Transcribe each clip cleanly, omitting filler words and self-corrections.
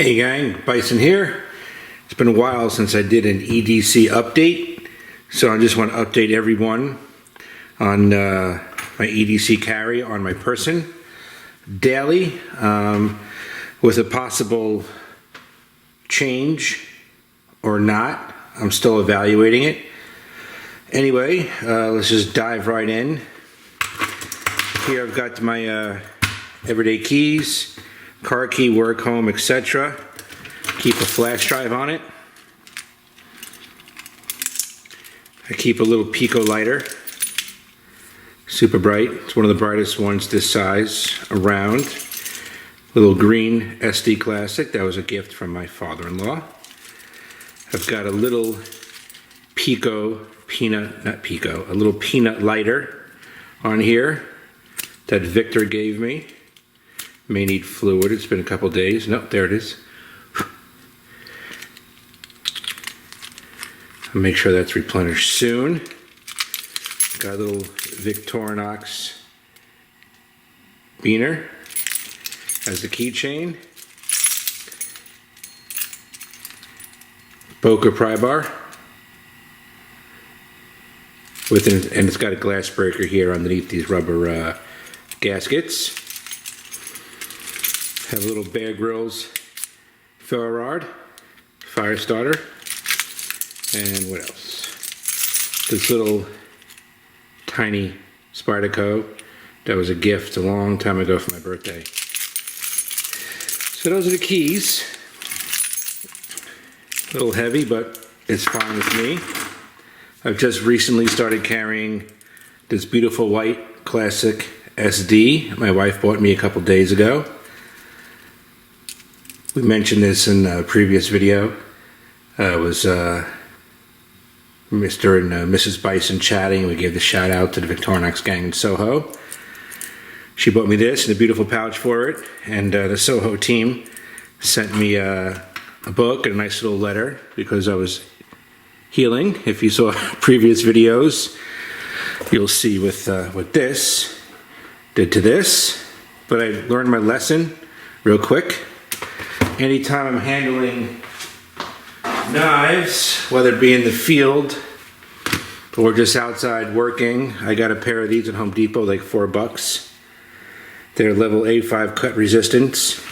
Hey gang, Bison here. It's been a while since I did an EDC update, so I just want to update everyone on my EDC carry on my person daily, with a possible change or not. I'm still evaluating it. Anyway, let's just dive right in. Here I've got my everyday keys, car key, work, home, etc. Keep a flash drive on it. I keep a little Pico lighter, super bright. It's one of the brightest ones this size around. Little green SD Classic, that was a gift from my father-in-law. I've got a little Pico a little peanut lighter on here that Victor gave me. May need fluid, it's been a couple days. Nope, there it is. I'll make sure that's replenished soon. Got a little Victorinox beaner as the keychain. Boca pry bar. And it's got a glass breaker here underneath these rubber gaskets. Have a little Bear Grylls ferro rod, fire starter, and what else? This little tiny Spyderco that was a gift a long time ago for my birthday. So those are the keys. A little heavy, but it's fine with me. I've just recently started carrying this beautiful white classic SD my wife bought me a couple days ago. We mentioned this in a previous video. It was Mr. and Mrs. Bison chatting. We gave the shout out to the Victorinox gang in Soho. She bought me this and a beautiful pouch for it, and the Soho team sent me a book and a nice little letter because I was healing. If you saw previous videos, you'll see with what this did to this. But I learned my lesson real quick. Anytime I'm handling knives, whether it be in the field or just outside working, I got a pair of these at Home Depot, like $4. They're level A5 cut resistance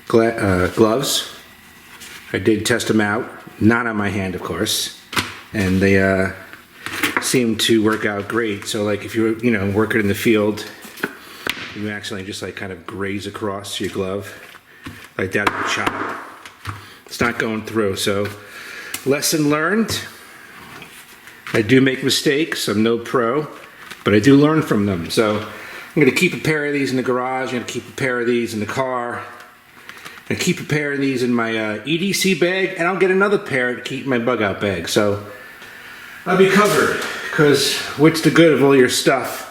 gloves. I did test them out, not on my hand of course, and they seem to work out great. So like if you're working in the field, you accidentally just like kind of graze across your glove like that with a chop. It's not going through. So lesson learned. I do make mistakes. I'm no pro, but I do learn from them. So I'm going to keep a pair of these in the garage. I'm going to keep a pair of these in the car. I keep a pair of these in my EDC bag, and I'll get another pair to keep in my bug out bag. So I'll be covered, because what's the good of all your stuff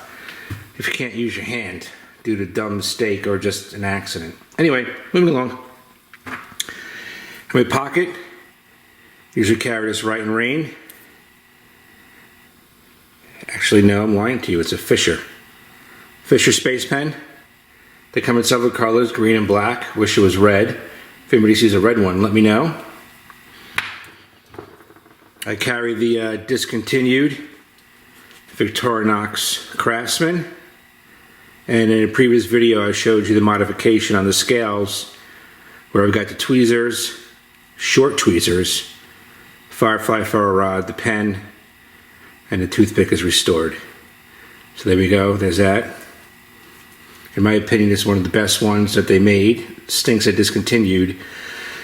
if you can't use your hand due to dumb mistake or just an accident? Anyway, moving along. In my pocket, usually carry this Right in Rain. Actually, no, I'm lying to you. It's a Fisher Space Pen. They come in several colors, green and black. Wish it was red. If anybody sees a red one, let me know. I carry the discontinued Victorinox Craftsman. And in a previous video, I showed you the modification on the scales where I've got the tweezers, short tweezers, Firefly ferro rod, the pen, and the toothpick is restored. So there we go, there's that. In my opinion, it's one of the best ones that they made. Stinks I discontinued.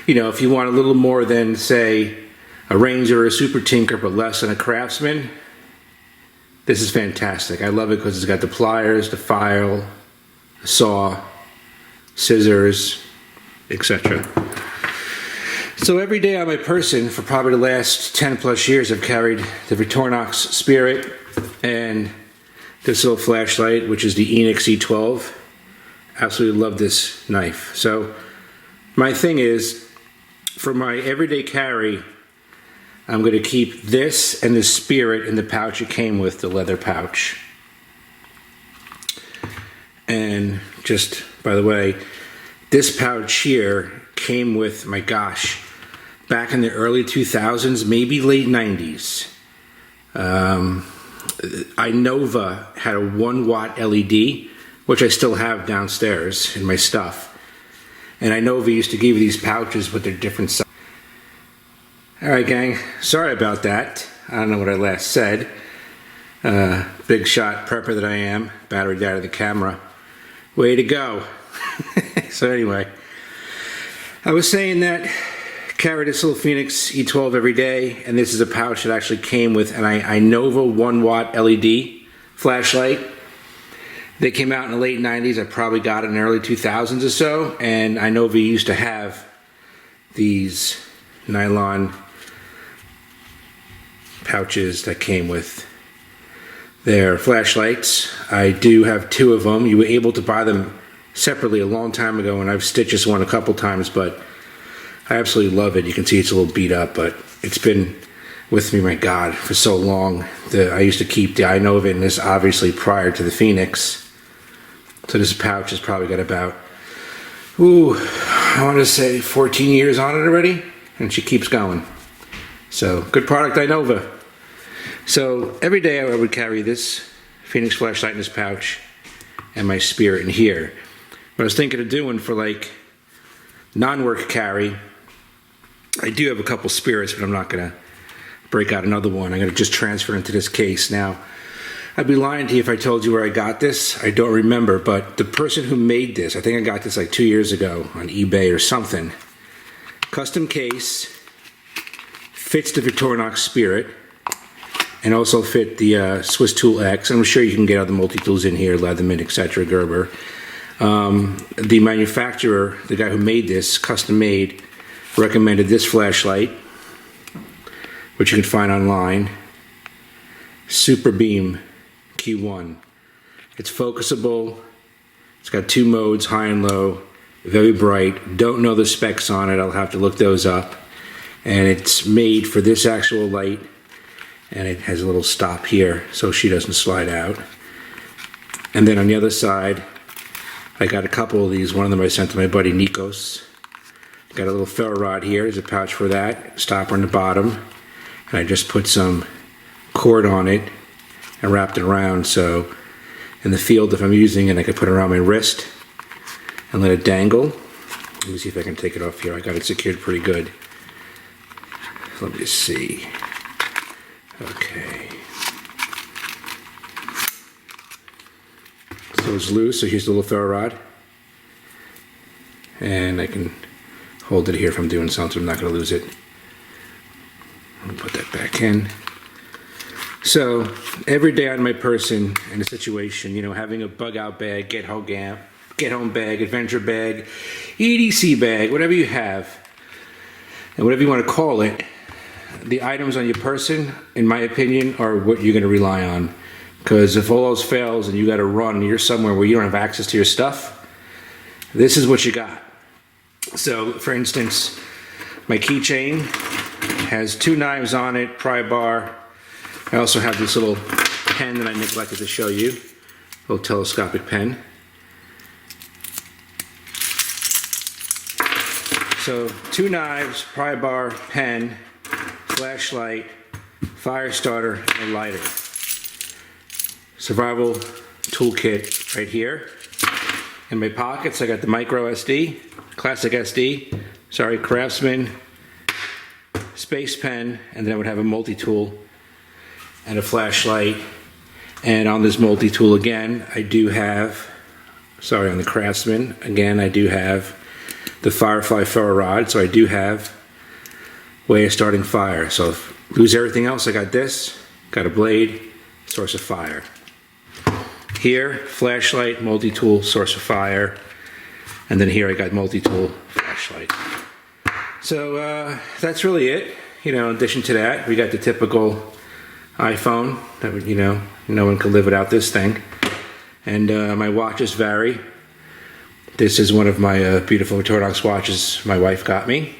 If you want a little more than, say, a Ranger or a Super Tinker, but less than a Craftsman, this is fantastic. I love it because it's got the pliers, the file, the saw, scissors, etc. So every day on my person, for probably the last 10 plus years, I've carried the Victorinox Spirit and this little flashlight, which is the Enix E12. Absolutely love this knife. So my thing is, for my everyday carry, I'm going to keep this and the Spirit in the pouch it came with, the leather pouch. And just, by the way, This pouch here came with, my gosh, back in the early 2000s, maybe late 90s. Inova had a 1-watt LED, which I still have downstairs in my stuff. And Inova used to give you these pouches with their different sizes. Alright gang, sorry about that. I don't know what I last said. Big shot prepper that I am. Battery died of the camera. Way to go. So anyway, I was saying that carry this little Phoenix E12 every day, and this is a pouch that actually came with an Inova 1-watt LED flashlight. They came out in the late 90s. I probably got it in the early 2000s or so, and Inova used to have these nylon pouches that came with their flashlights. I do have 2 of them. You were able to buy them separately a long time ago, and I've stitched this one a couple times, but I absolutely love it. You can see it's a little beat up, but it's been with me, my God, for so long. I used to keep the Inova in this, obviously, prior to the Phoenix. So this pouch has probably got about, I want to say 14 years on it already, and she keeps going. So, good product, Inova. So, every day I would carry this Phoenix flashlight in this pouch and my Spirit in here. What I was thinking of doing for like non-work carry, I do have a couple Spirits, but I'm not going to break out another one. I'm going to just transfer into this case. Now, I'd be lying to you if I told you where I got this. I don't remember, but the person who made this, I think I got this like 2 years ago on eBay or something. Custom case, fits the Victorinox Spirit, and also fit the Swiss Tool X. I'm sure you can get other multi-tools in here, Leatherman, etc., Gerber. The manufacturer, the guy who made this, custom made, recommended this flashlight, which you can find online. Super Beam Q1. It's focusable. It's got 2 modes, high and low, very bright. Don't know the specs on it. I'll have to look those up. And it's made for this actual light, and it has a little stop here so she doesn't slide out. And then on the other side, I got a couple of these. One of them I sent to my buddy Nikos. Got a little ferro rod here. There's a pouch for that. Stopper on the bottom. And I just put some cord on it and wrapped it around, so in the field, if I'm using it, I could put it around my wrist and let it dangle. Let me see if I can take it off here. I got it secured pretty good. Let me see. Okay. So it's loose, so here's the little ferro rod. And I can hold it here if I'm doing something. I'm not going to lose it. Let me put that back in. So, every day on my person in a situation, you know, having a bug out bag, get home bag, adventure bag, EDC bag, whatever you have, and whatever you want to call it, the items on your person, in my opinion, are what you're going to rely on. Because if all else fails and you got to run, you're somewhere where you don't have access to your stuff, this is what you got. So, for instance, my keychain has 2 knives on it, pry bar. I also have this little pen that I neglected to show you, a little telescopic pen. So 2 knives, pry bar, pen, flashlight, fire starter, and lighter. Survival toolkit right here. In my pockets I got the micro SD, classic SD, sorry, Craftsman, space pen, and then I would have a multi-tool and a flashlight. And on this multi-tool again, I do have, sorry, on the Craftsman, again, I do have the Firefly ferro rod, so I do have way of starting fire. So if I lose everything else, I got this, got a blade, source of fire. Here, flashlight, multi-tool, source of fire, and then here I got multi-tool, flashlight. So that's really it. You know, in addition to that, we got the typical iPhone that would, you know, no one can live without this thing. And my watches vary. This is one of my beautiful Victorinox watches my wife got me.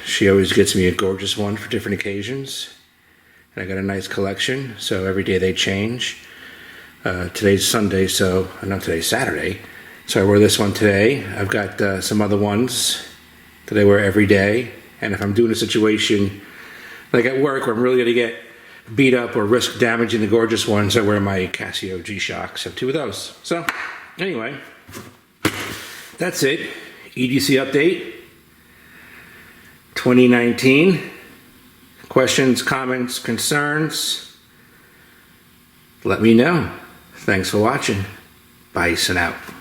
She always gets me a gorgeous one for different occasions. And I got a nice collection, so every day they change. Today's Sunday, so, not today's Saturday, So I wore this one today. I've got some other ones that I wear every day. And if I'm doing a situation like at work where I'm really gonna get beat up or risk damaging the gorgeous ones, I wear my Casio G-Shocks. I have 2 of those. So anyway, that's it. EDC update 2019. Questions, comments, concerns, let me know. Thanks for watching. Bye and out.